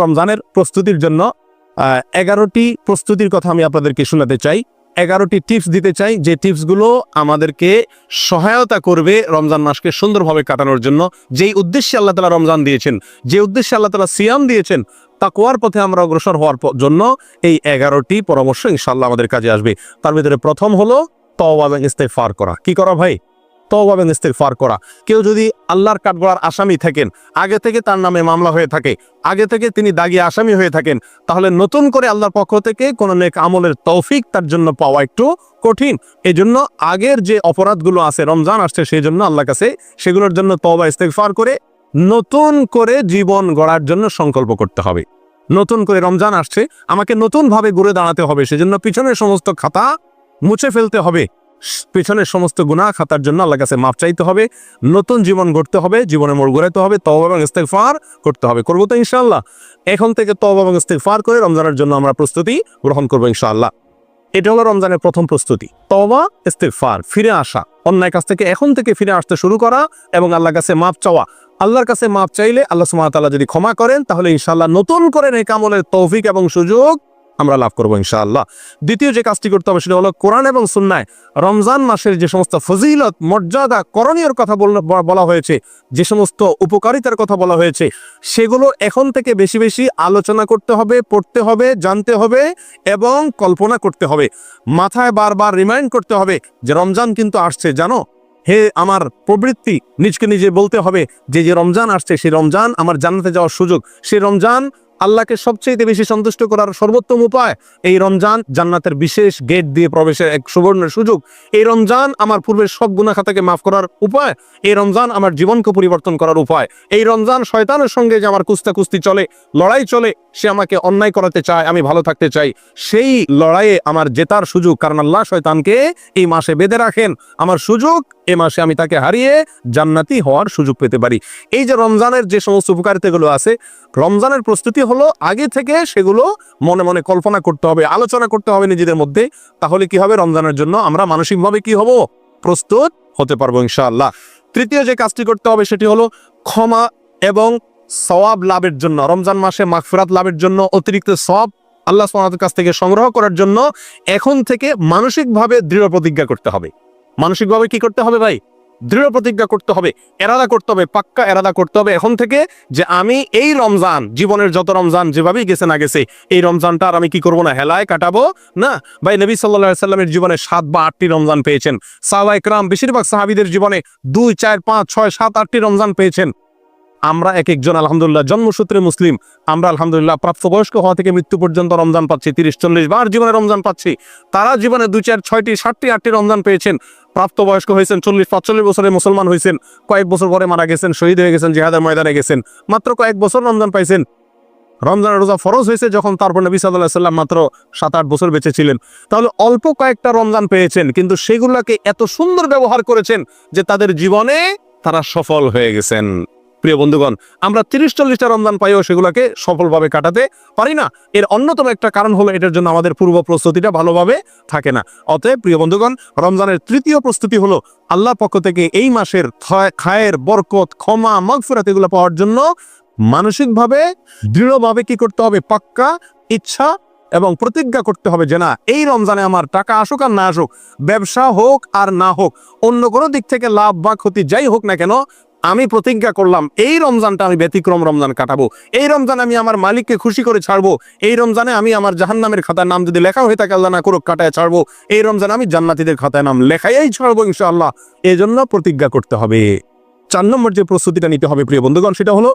রমজানের প্রস্তুতির জন্য 11টি প্রস্তুতির কথা আমি আপনাদেরকে শোনাতে চাই। 11টি টিপস দিতে চাই, যে টিপসগুলো আমাদেরকে সহায়তা করবে রমজান মাসকে সুন্দরভাবে কাটানোর জন্য। যেই উদ্দেশ্যে আল্লাহ তাআলা রমজান দিয়েছেন, যে উদ্দেশ্যে আল্লাহ তাআলা সিয়াম দিয়েছেন, তাকওয়ার পথে আমরা অগ্রসর হওয়ার জন্য এই 11টি পরামর্শ ইনশাআল্লাহ আমাদের কাজে আসবে। তার ভিতরে প্রথম হলো তওবা এবং ইস্তেগফার করা। কি করা ভাই? তওবা এবং ইস্তেগফার করা। কেউ যদি আল্লাহর কাঠগড়ার আসামি থাকেন, আগে থেকে তার নামে মামলা হয়ে থাকে, আগে থেকে তিনি দাগী আসামি হয়ে থাকেন, তাহলে নতুন করে আল্লাহর পক্ষ থেকে কোনো নেক আমলের তৌফিক তার জন্য পাওয়া একটু কঠিন। এই জন্য আগের যে অপরাধগুলো আছে, রমজান আসছে সেই জন্য আল্লাহর কাছে সেগুলোর জন্য তওবা ইস্তেগফার করে নতুন করে জীবন গড়ার জন্য সংকল্প করতে হবে। নতুন করে রমজান আসছে, আমাকে নতুনভাবে ঘুরে দাঁড়াতে হবে, সেজন্য পিছনের সমস্ত খাতা মুছে ফেলতে হবে, পিছনের সমস্ত গুনাহ খাতার জন্য আল্লাহর কাছে মাফ চাইতে হবে, নতুন জীবন গড়তে হবে, জীবনে মোড় ঘোরাতে হবে, তওবা এবং ইস্তেগফার করতে হবে। করবো তো ইনশাআল্লাহ? এখন থেকে তওবা এবং ইস্তেগফার করে রমজানের জন্য আমরা প্রস্তুতি গ্রহণ করবো ইনশাআল্লাহ। এটা হলো রমজানের প্রথম প্রস্তুতি, তওবা ইস্তেগফার, ফিরে আসা, অন্যায় কাছ থেকে এখন থেকে ফিরে আসতে শুরু করা এবং আল্লাহর কাছে মাফ চাওয়া। আল্লাহর কাছে মাফ চাইলে আল্লাহ সুবহানাহু ওয়া তাআলা যদি ক্ষমা করেন, তাহলে ইনশাআল্লাহ নতুন করে নেক আমলের তৌফিক এবং সুযোগ আমরা লাভ করবো ইনশাআল্লাহ। দ্বিতীয় যে কাজটি করতে হবে সেটা হলো কোরআন এবং সুন্নায় রমজান মাসের যে সমস্ত ফজিলত, মর্যাদা, করণীয়র কথা বলা হয়েছে, যে সমস্ত উপকারিতার কথা বলা হয়েছে, সেগুলো এখন থেকে বেশি বেশি আলোচনা করতে হবে, পড়তে হবে, জানতে হবে এবং কল্পনা করতে হবে। মাথায় বারবার রিমাইন্ড করতে হবে যে রমজান কিন্তু আসছে, জানো। হে আমার প্রবৃত্তি, নিজকে নিজে বলতে হবে যে যে রমজান আসছে সেই রমজান আমার জান্নাতে যাওয়ার সুযোগ, সেই রমজান আল্লাহকে সবচেয়ে বেশি সন্তুষ্ট করার সর্বোত্তম উপায়, এই রমজান জান্নাতের বিশেষ গেট দিয়ে প্রবেশের এক সুবর্ণ সুযোগ, এই রমজান আমার পূর্বের সব গুনাহ খাতাকে মাফ করার উপায়, এই রমজান আমার জীবনকে পরিবর্তন করার উপায়, এই রমজান শয়তানের সঙ্গে যে আমার কুস্তি চলে, লড়াই চলে, সে আমাকে অন্যায় করাতে চায়, আমি ভালো থাকতে চাই, সেই লড়াইয়ে আমার জেতার সুযোগ, কারণ আল্লাহ শয়তানকে এই মাসে বেঁধে রাখেন, আমার সুযোগ এই মাসে আমি তাকে হারিয়ে জান্নাতি হওয়ার সুযোগ পেতে পারি। এই যে রমজানের যে সমস্ত উপকারিতাগুলো আছে, রমজানের প্রস্তুতি হলো আগে থেকে সেগুলো মনে মনে কল্পনা করতে হবে, আলোচনা করতে হবে নিজেদের মধ্যে। তাহলে কি হবে? রমজানের জন্য আমরা মানসিকভাবে কি হব? প্রস্তুত হতে পারবো ইনশাআল্লাহ। তৃতীয় যে কাজটি করতে হবে সেটি হলো ক্ষমা এবং সওয়াব লাভের জন্য, রমজান মাসে মাগফিরাত লাভের জন্য, অতিরিক্ত সওয়াব আল্লাহ সুবহানাহু ওয়া তাআলার কাছ থেকে সংগ্রহ করার জন্য এখন থেকে মানসিকভাবে দৃঢ় প্রতিজ্ঞা করতে হবে। মানসিকভাবে কি করতে হবে ভাই? দৃঢ় প্রতিজ্ঞা করতে হবে, এরাদা করতে হবে, পাক্কা এরাদা করতে হবে এখন থেকে যে আমি এই রমজান, জীবনের যত রমজান যেভাবেই গেছে না গেছে, এই রমজানটা আর আমি কি করবো না, হেলায় কাটাবো না। ভাই নবী সাল্লাল্লাহু আলাইহি সাল্লামের জীবনে 7 বা 8টি রমজান পেয়েছেন। সাহাবায়ে কেরাম, বেশিরভাগ সাহাবীদের জীবনে 2, 4, 5, 6, 7, 8টি রমজান পেয়েছেন। আমরা এক একজন আলহামদুলিল্লাহ জন্মসূত্রে মুসলিম, আমরা আলহামদুলিল্লাহ প্রাপ্তবয়স্ক হওয়া থেকে মৃত্যু পর্যন্ত রমজান পাচ্ছি, 30-40 বার জীবনে রমজান পাচ্ছি। তারা জীবনে 2, 4, 6টি, 7টি, 8টি রমজান পেয়েছেন, প্রাপ্তবয়স্ক হয়েছেন, 40-45 বছরে মুসলমান হয়েছেন, কয়েক বছর পরে মারা গেছেন, শহীদ হয়ে গেছেন, জিহাদের ময়দানে গেছেন, মাত্র কয়েক বছর রমজান পাইছেন। রমজানের রোজা ফরজ হয়েছে যখন, তারপর নবী সাল্লাল্লাহু আলাইহি সাল্লাম মাত্র 7-8 বছর বেঁচে ছিলেন। তাহলে অল্প কয়েকটা রমজান পেয়েছেন, কিন্তু সেগুলোকে এত সুন্দর ব্যবহার করেছেন যে তাদের জীবনে তারা সফল হয়ে গেছেন। প্রিয় বন্ধুগণ, আমরা 30-40টা রমজান পাইও সেগুলোকে সফলভাবে কাটাতে পারি না। এর অন্যতম একটা কারণ হলো এটার জন্য আমাদের পূর্ব প্রস্তুতিটা ভালোভাবে থাকে না। অতএব প্রিয় বন্ধুগণ, রমজানের তৃতীয় প্রস্তুতি হলো আল্লাহর পক্ষ থেকে এই মাসের খায়ের, বরকত, ক্ষমা, মাগফিরাত এগুলো পাওয়ার জন্য মানসিকভাবে দৃঢ়ভাবে কি করতে হবে? পাক্কা ইচ্ছা এবং প্রতিজ্ঞা করতে হবে যে না, এই রমজানে আমার টাকা আসুক আর না আসুক, ব্যবসা হোক আর না হোক, অন্য কোনো দিক থেকে লাভ বা ক্ষতি যাই হোক না কেন, আমি প্রতিজ্ঞা করলাম এই রমজানটা আমি ব্যতিক্রম রমজান কাটাবো, এই রমজানে আমি আমার মালিককে খুশি করে ছাড়বো, এই রমজানে আমি আমার জাহান্নামের খাতায় নাম যদি লেখা হয়ে থাকে আল্লাহ না করুক কাটায় ছাড়বো, এই রমজানে আমি জান্নাতীদের খাতায় নাম লেখাই ছাড়বো ইনশাআল্লাহ। এই জন্য প্রতিজ্ঞা করতে হবে। 4 নম্বর যে প্রস্তুতিটা নিতে হবে প্রিয় বন্ধুগণ, সেটা হলো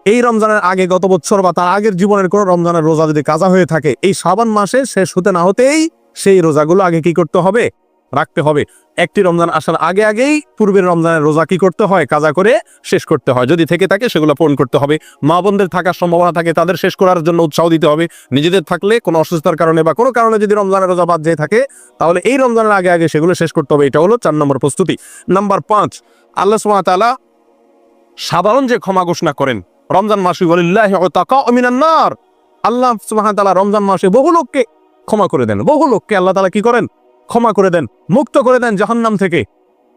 এই রমজানের আগে গত বছর বা তার আগের জীবনের কোনো রমজানের রোজা যদি কাজা হয়ে থাকে, এই শাবান মাসে শেষ হতে না হতেই সেই রোজাগুলো আগে কি করতে হবে? রাখতে হবে। একটি রমজান আসার আগেই পূর্বের রমজানের রোজা কি করতে হয়? কাজা করে শেষ করতে হয়। যদি থেকে থাকে সেগুলো পূরণ করতে হবে। মা বোনদের থাকার সম্ভাবনা থাকে তাদের শেষ করার জন্য উৎসাহ দিতে হবে। নিজেদের থাকলে কোনো অসুস্থতার কারণে বা কোনো কারণে যদি রমজানের রোজা বাদ যেয়ে থাকে, তাহলে এই রমজানের আগে সেগুলো শেষ করতে হবে। এটা হলো 4 নম্বর প্রস্তুতি। নাম্বার 5, আল্লাহ সুবহানাহু ওয়া তাআলা সাধারণ যে ক্ষমা ঘোষণা করেন রমজান মাসে, ওয়ালিল্লাহি উতাকাউ মিনান নার, আল্লাহ সুবহানাহু ওয়া তাআলা রমজান মাসে বহু লোককে ক্ষমা করে দেন। বহু লোককে আল্লাহ তাআলা কি করেন? ক্ষমা করে দেন, মুক্ত করে দেন জাহান্নাম থেকে।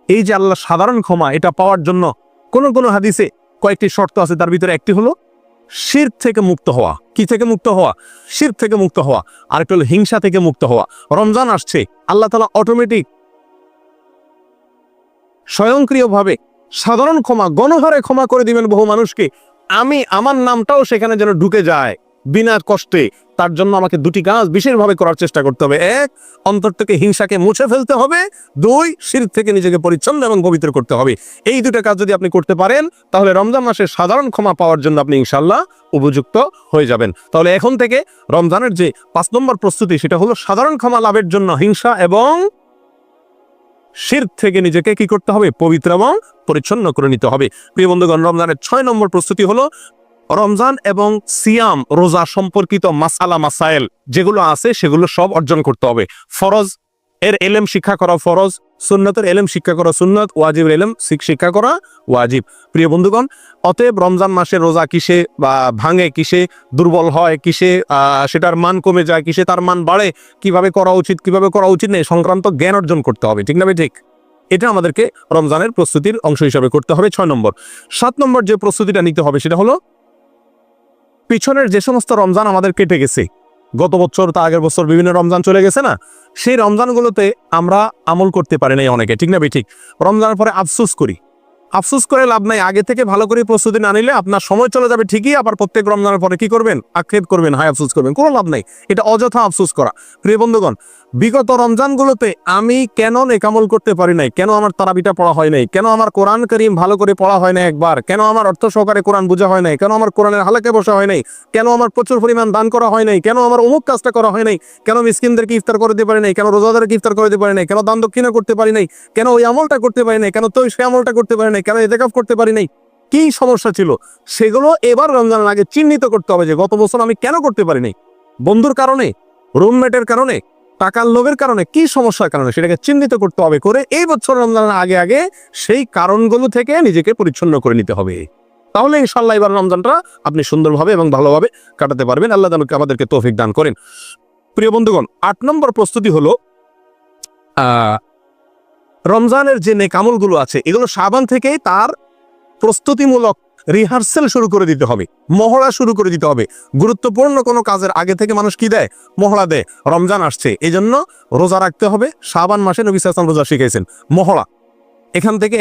এই যে আল্লাহ সাধারণ ক্ষমা, এটা পাওয়ার জন্য কোন হাদিসে কয়েকটি শর্ত আছে, তার ভিতরে একটি হলো শিরক থেকে মুক্ত হওয়া। কি থেকে মুক্ত হওয়া? শিরক থেকে মুক্ত হওয়া। আরেকটা হলো হিংসা থেকে মুক্ত হওয়া। রমজান আসছে, আল্লাহ তাআলা অটোমেটিক স্বয়ংক্রিয়ভাবে সাধারণ ক্ষমা, গণহারে ক্ষমা করে দিবেন বহু মানুষকে। আমার নামটাও সেখানে যেন ঢুকে যায় বিনা কষ্টে। তার জন্য আমাকে দুটি কাজ বিশেষভাবে করার চেষ্টা করতে হবে। এক, অন্তর থেকে হিংসাকে মুছে ফেলতে হবে। দুই, শিরক থেকে নিজেকে পরিচ্ছন্ন এবং পবিত্র করতে হবে। এই দুটো কাজ যদি আপনি করতে পারেন, তাহলে রমজান মাসে সাধারণ ক্ষমা পাওয়ার জন্য আপনি ইনশাআল্লাহ উপযুক্ত হয়ে যাবেন। তাহলে এখন থেকে রমজানের যে 5 নম্বর প্রস্তুতি, সেটা হলো সাধারণ ক্ষমা লাভের জন্য হিংসা এবং শিরক থেকে নিজেকে কি করতে হবে? পবিত্র এবং পরিচ্ছন্ন করে নিতে হবে। প্রিয় বন্ধুগণ, রমজানের 6 নম্বর প্রস্তুতি হলো রমজান এবং সিয়াম, রোজা সম্পর্কিত মাসালা মাসাইল যেগুলো আছে সেগুলো সব অর্জন করতে হবে। ফরজ এর এলেম শিক্ষা করা ফরজ, সুন্নতের এলেম শিক্ষা করা সুন্নত, ওয়াজিবের এলেম শিক্ষা করা ওয়াজিব। প্রিয় বন্ধুগণ, অতএব রমজান মাসে রোজা কিসে বা ভাঙে, কিসে দুর্বল হয়, কিসে সেটার মান কমে যায়, কিসে তার মান বাড়ে, কিভাবে করা উচিত, কিভাবে করা উচিত নেই সংক্রান্ত জ্ঞান অর্জন করতে হবে। ঠিক না ভাই? ঠিক। এটা আমাদেরকে রমজানের প্রস্তুতির অংশ হিসাবে করতে হবে। 6 নম্বর। 7 নম্বর যে প্রস্তুতিটা নিতে হবে সেটা হলো পিছনের যে সমস্ত রমজান আমাদের কেটে গেছে, গত বছর তা আগের বছর বিভিন্ন রমজান চলে গেছে না, সেই রমজানগুলোতে আমরা আমল করতে পারি নাই অনেকে। ঠিক না ভাই? ঠিক। রমজানের পরে আফসোস করি। আফসোস করে লাভ নাই। আগে থেকে ভালো করে প্রস্তুতি না নিলে আপনার সময় চলে যাবে ঠিকই, আবার প্রত্যেক রমজানের পরে কি করবেন? আক্ষেপ করবেন, হায় আফসোস করবেন। কোনো লাভ নাই, এটা অযথা আফসোস করা। প্রিয় বন্ধুগণ, বিগত রমজানগুলোতে আমি কেন নেকামল করতে পারি নাই, কেন আমার তারাবিটা পড়া হয় নাই, কেন আমার কোরআন কারীম ভালো করে পড়া হয় না একবার, কেন আমার অর্থ সহকারে কোরআন বোঝা হয় নাই, কেন আমার কোরআনের হালাকে বসা হয় নাই, কেন আমার প্রচুর পরিমাণ দান করা হয় নাই, কেন আমার অমুক কাজটা করা হয় নাই, কেন মিসকিনদেরকে ইফতার করে দিতে পারি নাই, কেন রোজাদারকে ইফতার করে দিতে পারি নাই, কেন দান দক্ষিণা করতে পারি নাই, কেন ওই আমলটা করতে পারি নাই, কেন তো সে আমলটা করতে পারি নাই, কেন ইতিকাফ করতে পারি নাই, কি সমস্যা ছিল সেগুলো এবার রমজানের আগে চিহ্নিত করতে হবে যে গত বছর আমি কেন করতে পারি নাই। বন্ধুর কারণে, রুমমেটের কারণে, টাকার লোভের কারণে, কি সমস্যার কারণে, সেটাকে চিহ্নিত করতে হবে। করে এই বছর রমজানের আগে আগে সেই কারণগুলো থেকে নিজেকে পরিচ্ছন্ন করে নিতে হবে। তাহলে ইনশাআল্লাহ এবার রমজানটা আপনি সুন্দরভাবে এবং ভালোভাবে কাটাতে পারবেন। আল্লাহ তাআলা আমাদেরকে তৌফিক দান করেন। প্রিয় বন্ধুগণ, 8 নম্বর প্রস্তুতি হলো রমজানের যে নেক আমলগুলো আছে এগুলো শাবান থেকেই তার প্রস্তুতিমূলক রিহার্সেল শুরু করে দিতে হবে, মহড়া শুরু করে দিতে হবে। গুরুত্বপূর্ণ কোনো কাজের আগে থেকে মানুষ কি দেয়? মহড়া দেয়। রমজান আসছে, এই জন্য রোজা রাখতে হবে। শাবান মাসে নবী সাল্লাল্লাহু আলাইহি ওয়াসাল্লাম রোজা শিখিয়েছেন। মহড়া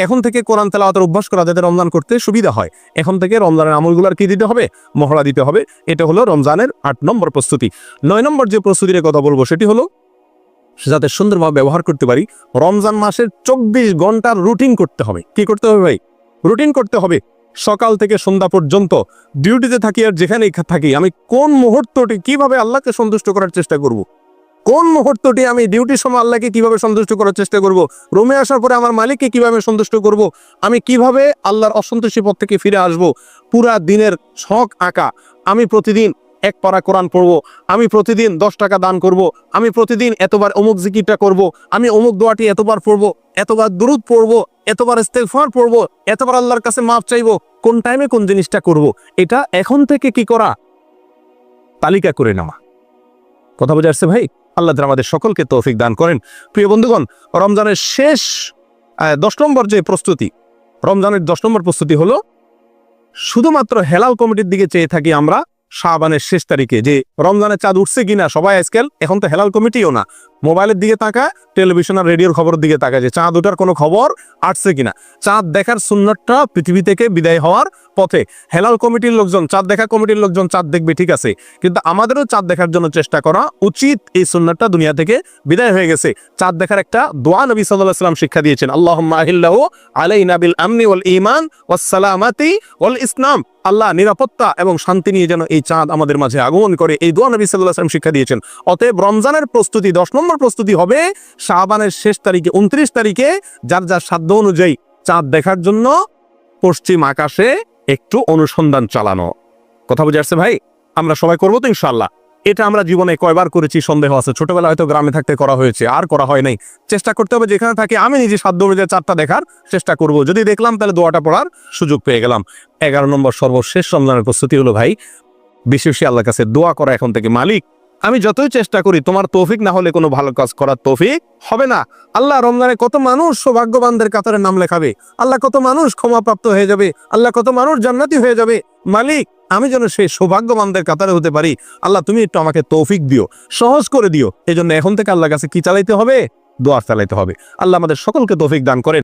এখন থেকে কোরআন তেলাওয়াতের অভ্যাস করা যাতে রমজান করতে সুবিধা হয়, এখন থেকে রমজানের আমলগুলোর কি দিতে হবে? মহড়া দিতে হবে। এটা হলো রমজানের 8 নম্বর প্রস্তুতি। 9 নম্বর যে প্রস্তুতির কথা বলবো সেটি হলো যাতে সুন্দরভাবে ব্যবহার করতে পারি, রমজান মাসের 24 ঘন্টার রুটিন করতে হবে। কি করতে হবে ভাই? রুটিন করতে হবে। সকাল থেকে সন্ধ্যা পর্যন্ত ডিউটিতে থাকি আর যেখানেই থাকি, আমি কোন মুহূর্তটি কিভাবে আল্লাহকে সন্তুষ্ট করার চেষ্টা করব, কোন মুহূর্তটি আমি ডিউটির সময় আল্লাহকে কিভাবে সন্তুষ্ট করার চেষ্টা করব, রুমে আসার পরে আমার মালিককে কিভাবে সন্তুষ্ট করব, আমি কিভাবে আল্লাহর অসন্তুষ্টি পথ থেকে ফিরে আসব, পুরা দিনের ছক আঁকা। আমি প্রতিদিন 1 পারা কোরআন পড়বো, আমি প্রতিদিন 10 টাকা দান করব, আমি প্রতিদিন এতবার অমুক জিকিরটা করব, আমি অমুক দোয়াটি এতবার পড়বো, এতবার দুরূদ পড়বো, এতবার ইস্তেগফার পড়বো, এতবার আল্লাহর কাছে মাফ চাইবো, কোন টাইমে কোন জিনিসটা করব, এটা এখন থেকে কি করা? তালিকা করে নেওয়া। কথা বুঝে আসছে ভাই? আল্লাহ তাআলা আমাদের সকলকে তৌফিক দান করেন। প্রিয় বন্ধুগণ, রমজানের শেষ 10 নম্বর যে প্রস্তুতি, রমজানের 10 নম্বর প্রস্তুতি হলো শুধুমাত্র হেলাল কমিটির দিকে চেয়ে থাকি আমরা শাবানের শেষ তারিখে যে রমজানের চাঁদ উঠছে কিনা। সবাই আজকাল এখন তো হেলাল কমিটিও না, মোবাইলের দিকে তাকায়, টেলিভিশন আর রেডিওর খবরের দিকে তাকায় যে চাঁদ ওঠার কোনো খবর আসছে কিনা। চাঁদ দেখার সুন্নতটা পৃথিবী থেকে বিদায় হওয়ার পথে। হেলাল কমিটির লোকজন, চাঁদ দেখা কমিটির লোকজন চাঁদ দেখবে, ঠিক আছে, কিন্তু আমাদেরও চাঁদ দেখার জন্য চেষ্টা করা উচিত। এই সুন্নতটা দুনিয়া থেকে বিদায় হয়ে গেছে। চাঁদ দেখার একটা দোয়া নবী সাল্লাল্লাহু আলাইহি ওয়াসাল্লাম শিক্ষা দিয়েছেন, আল্লাহুম্মা আহিল্লাহু আলাইনা বিল আমনি ওয়াল ঈমান ওয়াস সালামাতি ওয়াল ইসলাম। আল্লাহ নিরাপত্তা এবং শান্তি নিয়ে যেন এই চাঁদ আমাদের মাঝে আগমন করে, এই দোয়া নবী সাল্লাল্লাহু আলাইহি ওয়াসাল্লাম শিক্ষা দিয়েছেন। অতএব রমজানের প্রস্তুতি 10 নম্বর প্রস্তুতি হবে শাবানের শেষ তারিখে, 29 তারিখে যার যার সাধ্য অনুযায়ী চাঁদ দেখার জন্য পশ্চিম আকাশে একটু অনুসন্ধান চালানো। কথা বুঝে আসছে ভাই? আমরা সবাই করবো তো ইনশাআল্লাহ। এটা আমরা জীবনে কয়বার করেছি সন্দেহ আছে। ছোটবেলা হয়তো গ্রামে থাকতে করা হয়েছে, আর করা হয় নাই। চেষ্টা করতে হবে যেখানে থাকি আমি নিজে সাধ্য অনুযায়ী চাঁদটা দেখার চেষ্টা করব। যদি দেখলাম তাহলে দোয়াটা পড়ার সুযোগ পেয়ে গেলাম। 11 নম্বর সর্বশেষ রমজানের প্রস্তুতি হলো ভাই বেশি বেশি আল্লাহর কাছে দোয়া করা এখন থেকে, মালিক আমি যতই চেষ্টা করি তোমার তৌফিক না হলে কোনো ভালো কাজ করার তৌফিক হবে না। আল্লাহ রমজানে কত মানুষ সৌভাগ্যবানদের কাতারে নাম লেখাবে, আল্লাহ কত মানুষ ক্ষমাপ্রাপ্ত হয়ে যাবে, আল্লাহ কত মানুষ জান্নাতি হয়ে যাবে। মালিক আমি যেন সেই সৌভাগ্যবানদের কাতারে হতে পারি, আল্লাহ তুমি একটু আমাকে তৌফিক দিও, সহজ করে দিও। এই জন্য এখন থেকে আল্লাহর কাছে কি চালাইতে হবে? দোয়া চালাইতে হবে। আল্লাহ আমাদের সকলকে তৌফিক দান করেন।